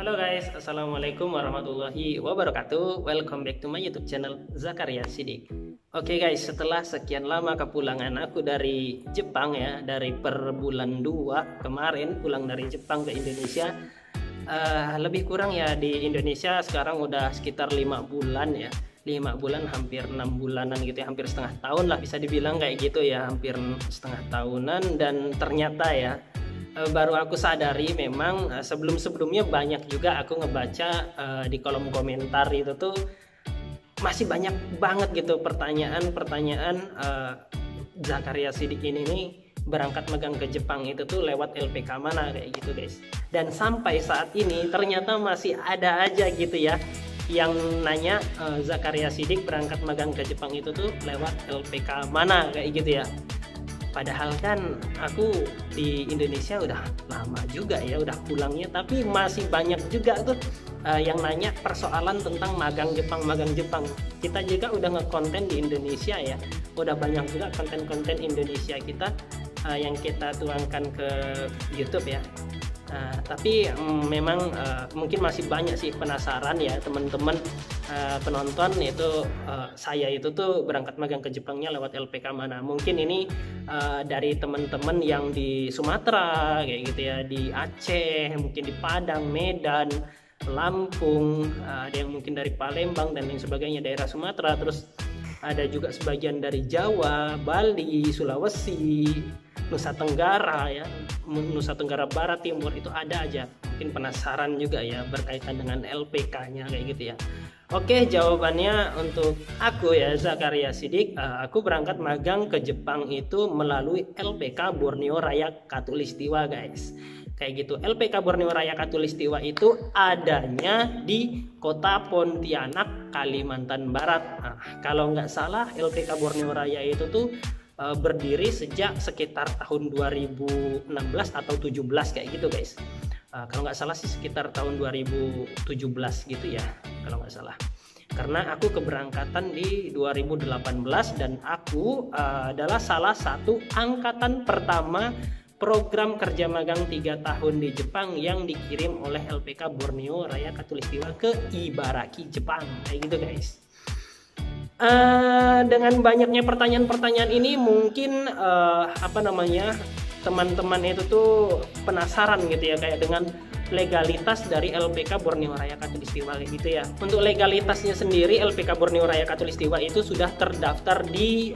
Halo guys, assalamualaikum warahmatullahi wabarakatuh. Welcome back to my YouTube channel Zakaria Sidik. Oke guys, setelah sekian lama kepulangan aku dari Jepang ya, dari per bulan 2 kemarin pulang dari Jepang ke Indonesia, lebih kurang ya di Indonesia sekarang udah sekitar 5 bulan ya. 5 bulan hampir 6 bulanan gitu ya, hampir setengah tahun lah bisa dibilang kayak gitu ya, hampir setengah tahunan. Dan ternyata ya baru aku sadari memang sebelum-sebelumnya banyak juga aku ngebaca di kolom komentar itu tuh masih banyak banget gitu pertanyaan-pertanyaan Zakaria Sidik ini nih berangkat magang ke Jepang itu tuh lewat LPK mana kayak gitu guys. Dan sampai saat ini ternyata masih ada aja gitu ya yang nanya Zakaria Sidik berangkat magang ke Jepang itu tuh lewat LPK mana kayak gitu ya. Padahal kan aku di Indonesia udah lama juga ya, udah pulangnya, tapi masih banyak juga tuh yang nanya persoalan tentang magang Jepang. Kita juga udah ngekonten di Indonesia ya, udah banyak juga konten-konten Indonesia kita yang kita tuangkan ke YouTube ya. Tapi memang mungkin masih banyak sih penasaran ya teman-teman penonton itu saya itu tuh berangkat magang ke Jepangnya lewat LPK mana. Mungkin ini dari teman-teman yang di Sumatera kayak gitu ya, di Aceh, mungkin di Padang, Medan, Lampung, ada yang mungkin dari Palembang dan lain sebagainya, daerah Sumatera. Terus ada juga sebagian dari Jawa, Bali, Sulawesi, Nusa Tenggara ya, Nusa Tenggara Barat, Timur, itu ada aja. Mungkin penasaran juga ya berkaitan dengan LPK-nya kayak gitu ya. Oke, jawabannya untuk aku ya Zakaria Sidik, aku berangkat magang ke Jepang itu melalui LPK Borneo Raya Katulistiwa guys. Kayak gitu. LPK Borneo Raya Katulistiwa itu adanya di Kota Pontianak, Kalimantan Barat. Nah, kalau nggak salah LPK Borneo Raya itu tuh berdiri sejak sekitar tahun 2016 atau 17 kayak gitu guys. Kalau nggak salah sih sekitar tahun 2017 gitu ya kalau nggak salah, karena aku keberangkatan di 2018 dan aku adalah salah satu angkatan pertama program kerja magang 3 tahun di Jepang yang dikirim oleh LPK Borneo Raya Katulistiwa ke Ibaraki, Jepang kayak gitu guys. Dengan banyaknya pertanyaan-pertanyaan ini mungkin teman-teman itu tuh penasaran gitu ya, kayak dengan legalitas dari LPK Borneo Raya Katulistiwa gitu ya. Untuk legalitasnya sendiri LPK Borneo Raya Katulistiwa itu sudah terdaftar di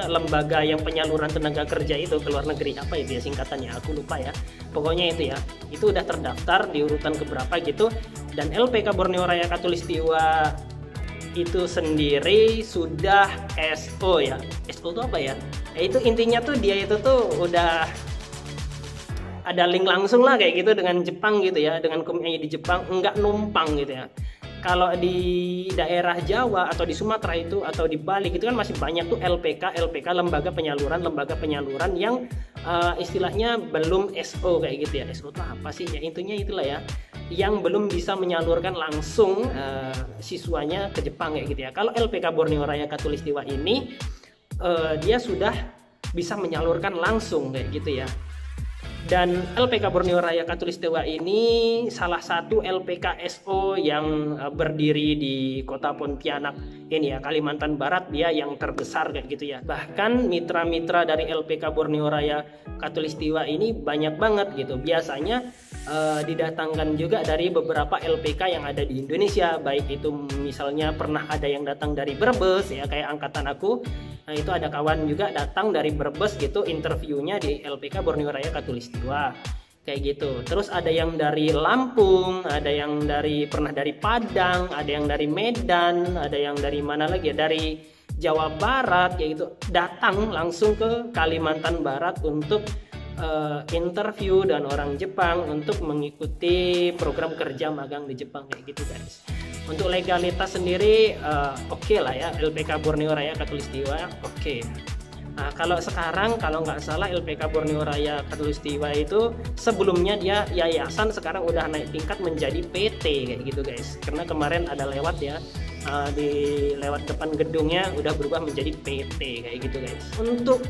lembaga yang penyaluran tenaga kerja itu ke luar negeri, apa itu ya singkatannya aku lupa ya. Pokoknya itu ya, itu udah terdaftar di urutan keberapa gitu. Dan LPK Borneo Raya Katulistiwa itu sendiri sudah SO ya. SO itu apa ya? Itu intinya tuh dia itu tuh udah ada link langsung lah kayak gitu dengan Jepang gitu ya, dengan company di Jepang, enggak numpang gitu ya. Kalau di daerah Jawa atau di Sumatera itu atau di Bali gitu kan masih banyak tuh LPK lembaga penyaluran yang istilahnya belum SO kayak gitu ya. SO itu apa sih ya, intinya itulah ya, yang belum bisa menyalurkan langsung siswanya ke Jepang kayak gitu ya. Kalau LPK Borneo Raya Katulistiwa ini dia sudah bisa menyalurkan langsung kayak gitu ya. Dan LPK Borneo Raya Katulistiwa ini salah satu LPK SO yang berdiri di Kota Pontianak ini ya, Kalimantan Barat, dia yang terbesar kayak gitu ya. Bahkan mitra-mitra dari LPK Borneo Raya Katulistiwa ini banyak banget gitu. Biasanya didatangkan juga dari beberapa LPK yang ada di Indonesia, baik itu misalnya pernah ada yang datang dari Brebes ya, kayak angkatan aku. Nah, itu ada kawan juga datang dari Brebes gitu, interviewnya di LPK Borneo Raya Katulistiwa kayak gitu. Terus ada yang dari Lampung, ada yang pernah dari Padang, ada yang dari Medan, ada yang dari mana lagi ya, dari Jawa Barat kayak gitu, datang langsung ke Kalimantan Barat untuk interview dan orang Jepang untuk mengikuti program kerja magang di Jepang kayak gitu guys. Untuk legalitas sendiri oke lah ya, LPK Borneo Raya Katulistiwa oke. Nah, kalau sekarang kalau nggak salah LPK Borneo Raya Katulistiwa itu sebelumnya dia yayasan, sekarang udah naik tingkat menjadi PT kayak gitu guys. Karena kemarin ada lewat ya, lewat depan gedungnya udah berubah menjadi PT kayak gitu guys. Untuk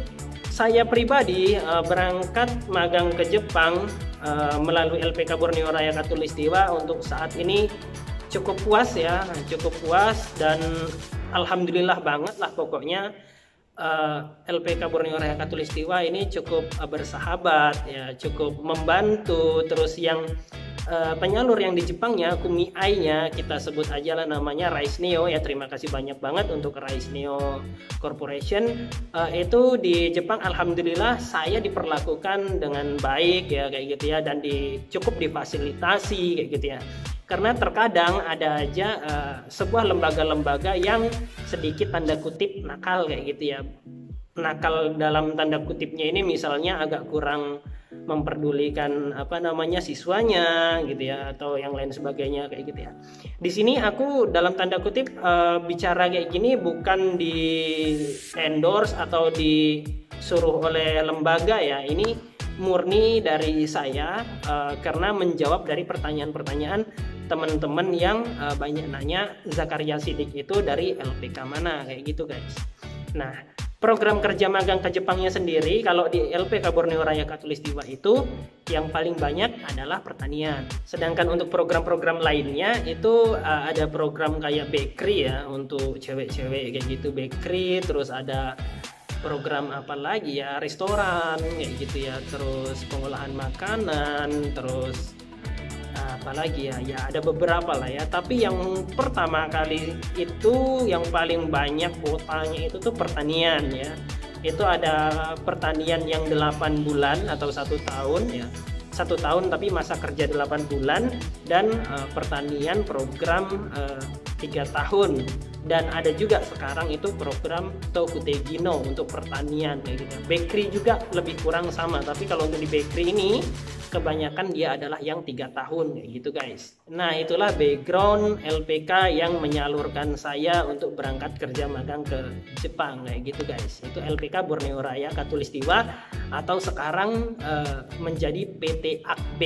saya pribadi berangkat magang ke Jepang melalui LPK Borneo Raya Katulistiwa untuk saat ini cukup puas ya, cukup puas dan alhamdulillah banget lah pokoknya. LPK Borneo Raya Katulistiwa ini cukup bersahabat ya, cukup membantu. Terus yang penyalur yang di Jepangnya, Kumiai-nya kita sebut aja lah namanya Raisneo ya. Terima kasih banyak banget untuk Raisneo Corporation. Itu di Jepang alhamdulillah saya diperlakukan dengan baik ya kayak gitu ya, dan cukup difasilitasi kayak gitu ya. Karena terkadang ada aja sebuah lembaga-lembaga yang sedikit tanda kutip nakal kayak gitu ya. Nakal dalam tanda kutipnya ini misalnya agak kurang memperdulikan siswanya gitu ya, atau yang lain sebagainya kayak gitu ya. Di sini aku dalam tanda kutip bicara kayak gini bukan di endorse atau disuruh oleh lembaga ya. Ini murni dari saya karena menjawab dari pertanyaan-pertanyaan teman-teman yang banyak nanya Zakaria Siddiq itu dari LPK mana kayak gitu guys. Nah, program kerja magang ke Jepangnya sendiri kalau di LPK Borneo Raya Katulistiwa itu yang paling banyak adalah pertanian. Sedangkan untuk program-program lainnya itu ada program kayak bakery ya, untuk cewek-cewek kayak gitu, bakery. Terus ada program apa lagi ya, restoran kayak gitu ya, terus pengolahan makanan, terus apalagi ya ada beberapa lah ya. Tapi yang pertama kali itu yang paling banyak kuotanya itu tuh pertanian ya. Itu ada pertanian yang 8 bulan atau 1 tahun ya, 1 tahun tapi masa kerja 8 bulan, dan pertanian program 3 tahun. Dan ada juga sekarang itu program Tokutegino untuk pertanian kayak gitu. Bakery juga lebih kurang sama, tapi kalau untuk di bakery ini kebanyakan dia adalah yang 3 tahun kayak gitu guys. Nah, itulah background LPK yang menyalurkan saya untuk berangkat kerja magang ke Jepang kayak gitu guys. Itu LPK Borneo Raya Katulistiwa atau sekarang menjadi PT AKB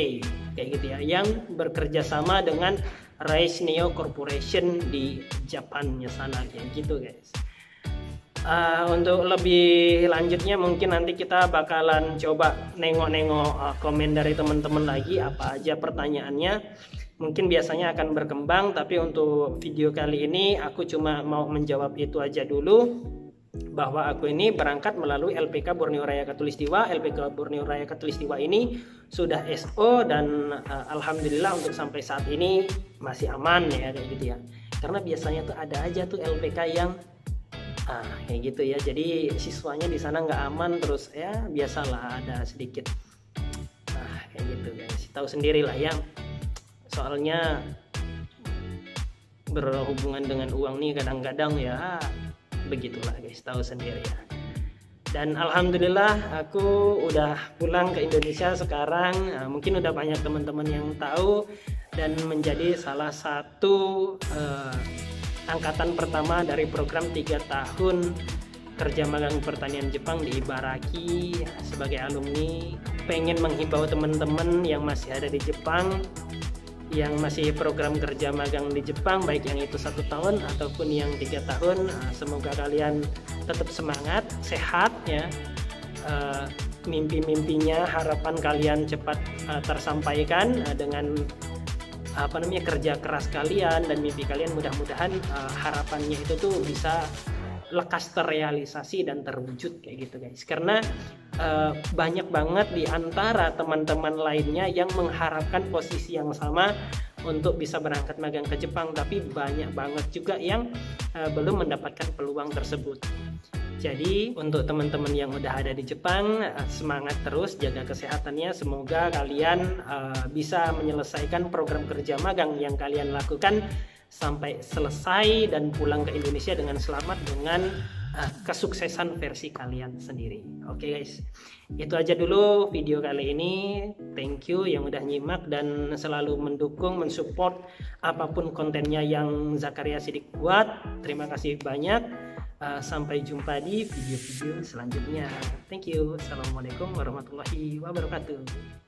kayak gitu ya, yang bekerja sama dengan Raisneo Corporation di Japannya sana kayak gitu guys. Untuk lebih lanjutnya mungkin nanti kita bakalan coba nengok-nengok komen dari teman-teman lagi apa aja pertanyaannya. Mungkin biasanya akan berkembang, tapi untuk video kali ini aku cuma mau menjawab itu aja dulu, bahwa aku ini berangkat melalui LPK Borneo Raya Katulistiwa. LPK Borneo Raya Katulistiwa ini sudah SO dan alhamdulillah untuk sampai saat ini masih aman ya kayak gitu ya. Karena biasanya tuh ada aja tuh LPK yang kayak gitu ya, jadi siswanya di sana nggak aman, terus ya biasalah ada sedikit kayak gitu guys. Tahu sendiri lah ya, soalnya berhubungan dengan uang nih kadang-kadang ya begitulah guys, tahu sendiri ya. Dan alhamdulillah aku udah pulang ke Indonesia sekarang. Mungkin udah banyak teman-teman yang tahu, dan menjadi salah satu angkatan pertama dari program 3 tahun kerja magang pertanian Jepang di Ibaraki sebagai alumni. Pengen menghimbau teman-teman yang masih ada di Jepang, yang masih program kerja magang di Jepang, baik yang itu 1 tahun ataupun yang 3 tahun, semoga kalian tetap semangat, sehat ya. Mimpi-mimpinya, harapan kalian cepat tersampaikan dengan kerja keras kalian, dan mimpi kalian mudah-mudahan harapannya itu tuh bisa lekas terrealisasi dan terwujud kayak gitu guys. Karena banyak banget di antara teman-teman lainnya yang mengharapkan posisi yang sama untuk bisa berangkat magang ke Jepang, tapi banyak banget juga yang belum mendapatkan peluang tersebut. Jadi untuk teman-teman yang udah ada di Jepang, semangat terus, jaga kesehatannya. Semoga kalian bisa menyelesaikan program kerja magang yang kalian lakukan sampai selesai dan pulang ke Indonesia dengan selamat, dengan kesuksesan versi kalian sendiri. Oke guys, itu aja dulu video kali ini. Thank you yang udah nyimak dan selalu mendukung, mensupport apapun kontennya yang Zakaria Siddiq buat. Terima kasih banyak. Sampai jumpa di video-video selanjutnya. Thank you. Assalamualaikum warahmatullahi wabarakatuh.